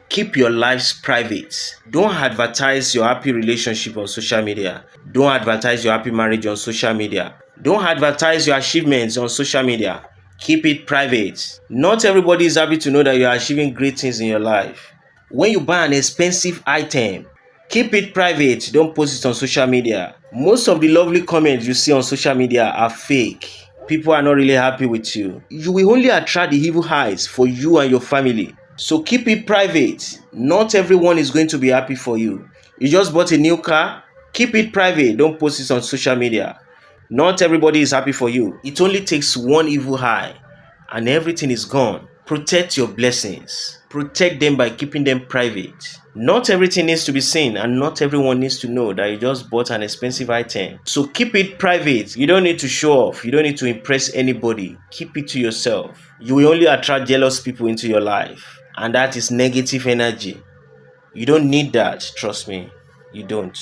Keep your lives private. Don't advertise your happy relationship on social media. Don't advertise your happy marriage on social media. Don't advertise your achievements on social media. Keep it private. Not everybody is happy to know that you are achieving great things in your life. When you buy an expensive item, keep it private. Don't post it on social media. Most of the lovely comments you see on social media are fake. People are not really happy with you. You will only attract the evil eyes for you and your family. So keep it private. Not everyone is going to be happy for you. You just bought a new car? Keep it private. Don't post it on social media. Not everybody is happy for you. It only takes one evil eye and everything is gone. Protect your blessings. Protect them by keeping them private. Not everything needs to be seen and not everyone needs to know that you just bought an expensive item. So keep it private. You don't need to show off. You don't need to impress anybody. Keep it to yourself. You will only attract jealous people into your life, and that is negative energy. You don't need that. Trust me. You don't.